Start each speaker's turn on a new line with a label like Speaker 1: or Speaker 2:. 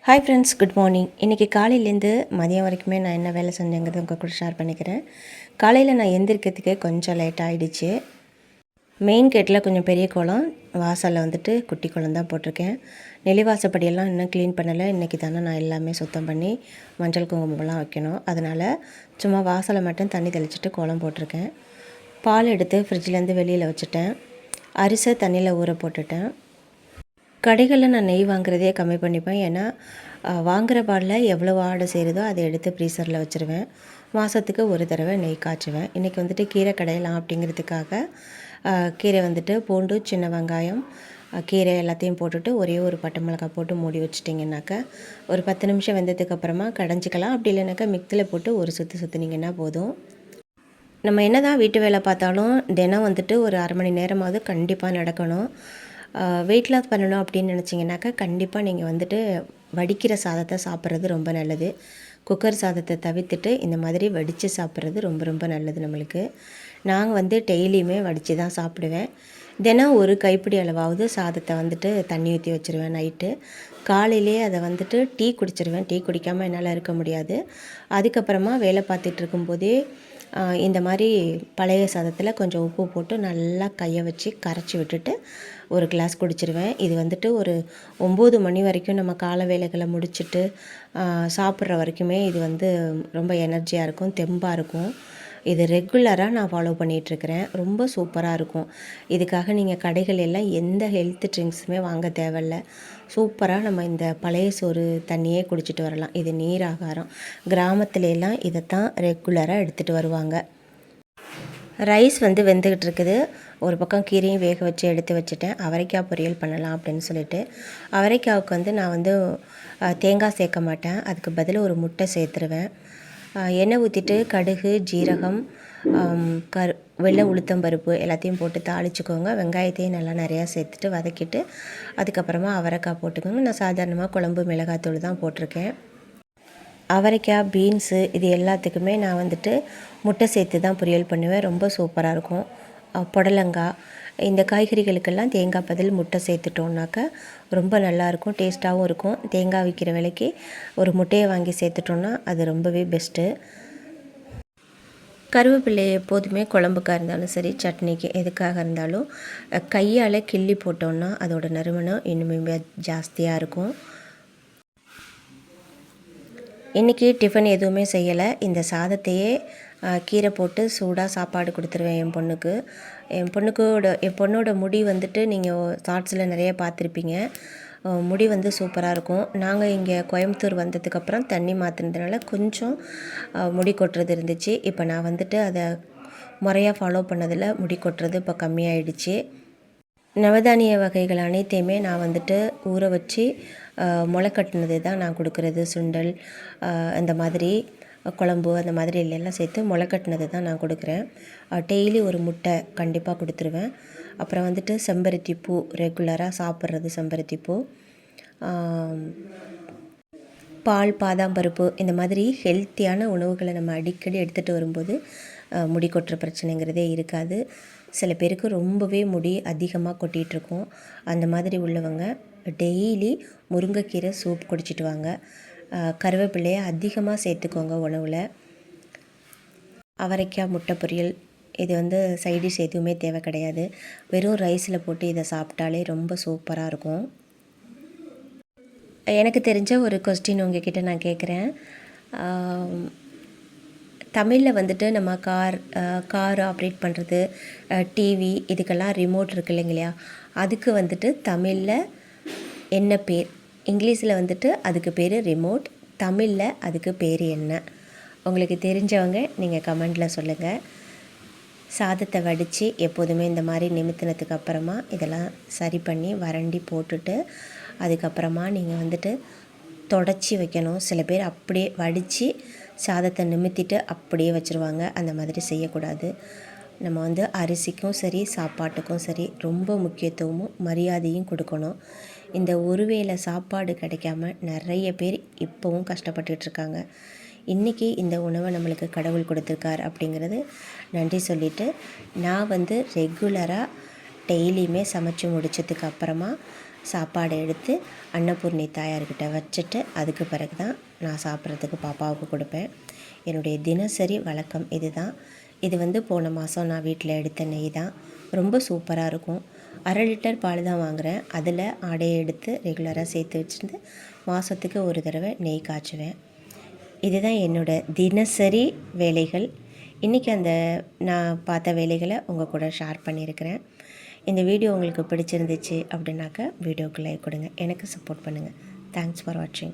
Speaker 1: Hi friends, good morning. இன்றைக்கி காலையிலேருந்து மதியம் வரைக்குமே நான் என்ன வேலை செஞ்சேங்கிறத உங்கள் கூட ஷேர் பண்ணிக்கிறேன். காலையில் நான் எந்திரிக்கிறதுக்கே கொஞ்சம் லேட் ஆகிடுச்சு. மெயின் கேட்டில் கொஞ்சம் பெரிய கோலம், வாசலில் வந்துட்டு குட்டி கோலம் தான் போட்டிருக்கேன். நெளிவாசப்படியெல்லாம் இன்னும் க்ளீன் பண்ணலை. இன்றைக்கி தானே நான் எல்லாமே சுத்தம் பண்ணி மஞ்சள் குங்குமம்லாம் வைக்கணும். அதனால் சும்மா வாசலை மட்டும் தண்ணி தெளிச்சிட்டு கோலம் போட்டிருக்கேன். பால் எடுத்து ஃப்ரிட்ஜிலேருந்து வெளியில் வச்சுட்டேன். அரிசை தண்ணியில் ஊற போட்டுட்டேன். கடைகளில் நான் நெய் வாங்குறதே கம்மி பண்ணிப்பேன். ஏன்னா வாங்குகிற பாலில் எவ்வளோ ஆடை சேருதோ அதை எடுத்து ஃப்ரீசரில் வச்சுருவேன். மாதத்துக்கு ஒரு தடவை நெய் காய்ச்சுவேன். இன்றைக்கி வந்துட்டு கீரை கடையலாம் அப்படிங்கிறதுக்காக கீரை வந்துட்டு பூண்டு, சின்ன வெங்காயம், கீரை எல்லாத்தையும் போட்டுட்டு ஒரே ஒரு பட்டை மிளகாய் போட்டு மூடி வச்சிட்டிங்கனாக்கா ஒரு 10 நிமிஷம் வெந்ததுக்கப்புறமா கடைஞ்சிக்கலாம். அப்படி இல்லைனாக்கா மிக்ஸியில் போட்டு ஒரு சுற்றுனீங்கன்னா போதும். நம்ம என்ன தான் வீட்டு வேலை பார்த்தாலும் தினம் வந்துட்டு ஒரு அரை மணி நேரமாவது கண்டிப்பாக நடக்கணும். வெயிட் லாஸ் பண்ணணும் அப்படின்னு நினச்சிங்கனாக்கா கண்டிப்பாக நீங்கள் வந்துட்டு வடிக்கிற சாதத்தை சாப்பிட்றது ரொம்ப நல்லது. குக்கர் சாதத்தை தவிர்த்துட்டு இந்த மாதிரி வடித்து சாப்பிட்றது ரொம்ப ரொம்ப நல்லது நம்மளுக்கு. நாங்கள் வந்து டெய்லியுமே வடித்து தான் சாப்பிடுவேன். தினம் ஒரு கைப்பிடி அளவாவது சாதத்தை வந்துட்டு தண்ணி ஊற்றி வச்சுருவேன் நைட்டு. காலையிலே அதை வந்துட்டு டீ குடிச்சிருவேன். டீ குடிக்காமல் என்னால் இருக்க முடியாது. அதுக்கப்புறமா வேலை பார்த்துட்டு இருக்கும்போதே இந்த மாதிரி பழைய சாதத்தில் கொஞ்சம் உப்பு போட்டு நல்லா கையை வச்சு கரைச்சி விட்டுட்டு ஒரு கிளாஸ் குடிச்சிருவேன். இது வந்துட்டு ஒரு 9 மணி வரைக்கும் நம்ம காலை வேலைகளை முடிச்சுட்டு சாப்பிட்ற வரைக்குமே இது வந்து ரொம்ப எனர்ஜியாக இருக்கும், தெம்பாக இருக்கும். இது ரெகுலராக நான் ஃபாலோ பண்ணிகிட்ருக்கிறேன். ரொம்ப சூப்பராக இருக்கும். இதுக்காக நீங்கள் கடைகள் எல்லாம் எந்த ஹெல்த் ட்ரிங்க்ஸுமே வாங்க தேவையில்ல. சூப்பராக நம்ம இந்த பழைய சோறு தண்ணியே குடிச்சிட்டு வரலாம். இது நீர் ஆகாரம். கிராமத்துல எல்லாம் இதைத்தான் ரெகுலராக எடுத்துகிட்டு வருவாங்க. ரைஸ் வந்து வெந்துக்கிட்டு இருக்குது. ஒரு பக்கம் கீரையும் வேக வச்சு எடுத்து வச்சுட்டேன். அவரைக்காய் பொரியல் பண்ணலாம் அப்படின்னு சொல்லிட்டு. அவரைக்காவுக்கு வந்து நான் வந்து தேங்காய் சேர்க்க மாட்டேன். அதுக்கு பதில் ஒரு முட்டை சேர்த்துருவேன். எண்ணெய் ஊற்றிட்டு கடுகு, ஜீரகம், வெள்ளை உளுத்தம் பருப்பு எல்லாத்தையும் போட்டு தாளிச்சுக்கோங்க. வெங்காயத்தையும் நல்லா நிறையா சேர்த்துட்டு வதக்கிட்டு அதுக்கப்புறமா அவரைக்காய் போட்டுக்கோங்க. நான் சாதாரணமாக குழம்பு மிளகாத்தூள் தான் போட்டிருக்கேன். அவரைக்காய், பீன்ஸு இது எல்லாத்துக்குமே நான் வந்துட்டு முட்டை சேர்த்து தான் பொரியல் பண்ணுவேன். ரொம்ப சூப்பராக இருக்கும். புடலங்காய் இந்த காய்கறிகளுக்கெல்லாம் தேங்காய் பதில் முட்டை சேர்த்துட்டோன்னாக்கா ரொம்ப நல்லாயிருக்கும், டேஸ்ட்டாகவும் இருக்கும். தேங்காய் விற்கிற விலைக்கு ஒரு முட்டையை வாங்கி சேர்த்துட்டோன்னா அது ரொம்பவே பெஸ்ட்டு. கருவேப்பிலை எப்போதுமே குழம்புக்காக இருந்தாலும் சரி, சட்னிக்கு எதுக்காக இருந்தாலும் கையால் கிள்ளி போட்டோன்னா அதோட நறுமணம் இன்னுமே ஜாஸ்தியாக இருக்கும். இன்றைக்கி டிஃபன் எதுவுமே செய்யலை. இந்த சாதத்தையே கீரை போட்டு சூடாக சாப்பாடு கொடுத்துருவேன் என் பொண்ணுக்கு. என் பொண்ணோட முடி வந்துட்டு நீங்கள் ஷார்ட்ஸில் நிறைய பார்த்துருப்பீங்க. முடி வந்து சூப்பராக இருக்கும். நாங்கள் இங்கே கோயம்புத்தூர் வந்ததுக்கப்புறம் தண்ணி மாற்றினதுனால கொஞ்சம் முடி கொட்டுறது இருந்துச்சு. இப்போ நான் வந்துட்டு அதை முறையாக ஃபாலோ பண்ணதில் முடி கொட்டுறது இப்போ கம்மியாயிடுச்சு. நவதானிய வகைகள் அனைத்தையுமே நான் வந்துட்டு ஊற வச்சு முளை கட்டினது தான் நான் கொடுக்குறது. சுண்டல் அந்த மாதிரி குழம்பு அந்த மாதிரி எல்லாம் சேர்த்து முளை கட்டினது தான் நான் கொடுக்குறேன். டெய்லி ஒரு முட்டை கண்டிப்பாக கொடுத்துருவேன். அப்புறம் வந்துட்டு செம்பருத்தி பூ, ரெகுலராக சாப்பிட்றது செம்பருத்தி பூ, பால், பாதாம் பருப்பு இந்த மாதிரி ஹெல்த்தியான உணவுகளை நம்ம அடிக்கடி எடுத்துகிட்டு வரும்போது முடி கொட்டுற பிரச்சனைங்கிறதே இருக்காது. சில பேருக்கு ரொம்பவே முடி அதிகமாக கொட்டிகிட்ருக்கும். அந்த மாதிரி உள்ளவங்க டெய்லி முருங்கைக்கீரை சூப் குடிச்சிட்டு வாங்க. கருவேப்பிலையை அதிகமாக சேர்த்துக்கோங்க உணவில். அவரைக்காய் முட்டை பொரியல் இது வந்து சைடிஷ் எதுவுமே தேவை கிடையாது. வெறும் ரைஸில் போட்டு இதை சாப்பிட்டாலே ரொம்ப சூப்பராக இருக்கும். எனக்கு தெரிஞ்ச ஒரு கொஸ்டின் உங்ககிட்ட நான் கேட்குறேன். தமிழில் வந்துட்டு நம்ம கார் ஆப்ரேட் பண்ணுறது, டிவி இதுக்கெல்லாம் ரிமோட் இருக்குது இல்லைங்களா, அதுக்கு வந்துட்டு தமிழில் என்ன பேர்? இங்கிலீஷில் வந்துட்டு அதுக்கு பேர் ரிமோட், தமிழில் அதுக்கு பேர் என்ன? உங்களுக்கு தெரிஞ்சவங்க நீங்கள் கமெண்டில் சொல்லுங்கள். சாதத்தை வடித்து எப்போதுமே இந்த மாதிரி நிமித்தினதுக்கு அப்புறமா இதெல்லாம் சரி பண்ணி வறண்டி போட்டுட்டு அதுக்கப்புறமா நீங்கள் வந்துட்டு தொடச்சி வைக்கணும். சில பேர் அப்படியே வடித்து சாதத்தை நிமித்திட்டு அப்படியே வச்சுருவாங்க. அந்த மாதிரி செய்யக்கூடாது. நம்ம வந்து அரிசிக்கும் சரி, சாப்பாட்டுக்கும் சரி ரொம்ப முக்கியத்துவமும் மரியாதையும் கொடுக்கணும். இந்த ஒருவேளை சாப்பாடு கிடைக்காம நிறைய பேர் இப்போவும் கஷ்டப்பட்டுட்ருக்காங்க. இன்றைக்கி இந்த உணவை நம்மளுக்கு கடவுள் கொடுத்துருக்கார் அப்படிங்கிறது நன்றி சொல்லிவிட்டு, நான் வந்து ரெகுலராக டெய்லியுமே சமைச்சு முடித்ததுக்கு அப்புறமா சாப்பாடு எடுத்து அன்னபூர்ணி தாயார்கிட்ட வச்சுட்டு அதுக்கு பிறகு தான் நான் சாப்பிட்றதுக்கு பாப்பாவுக்கு கொடுப்பேன். என்னுடைய தினசரி வழக்கம் இது தான். இது போன மாதம் நான் வீட்டில் எடுத்த நெய் தான். ரொம்ப சூப்பராக இருக்கும். 1/2 லிட்டர் பால் தான் வாங்குகிறேன். அதில் ஆடையை எடுத்து ரெகுலராக சேர்த்து வச்சுருந்து மாதத்துக்கு ஒரு தடவை நெய் காய்ச்சுவேன். இதுதான் என்னோடய தினசரி வேலைகள். இன்றைக்கி நான் பார்த்த வேலைகளை உங்கள் கூட ஷேர் பண்ணியிருக்கிறேன். இந்த வீடியோ உங்களுக்கு பிடிச்சிருந்துச்சு அப்படின்னாக்கா வீடியோக்கு லைக் கொடுங்க. எனக்கு சப்போர்ட் பண்ணுங்கள். தேங்க்ஸ் ஃபார் வாட்சிங்.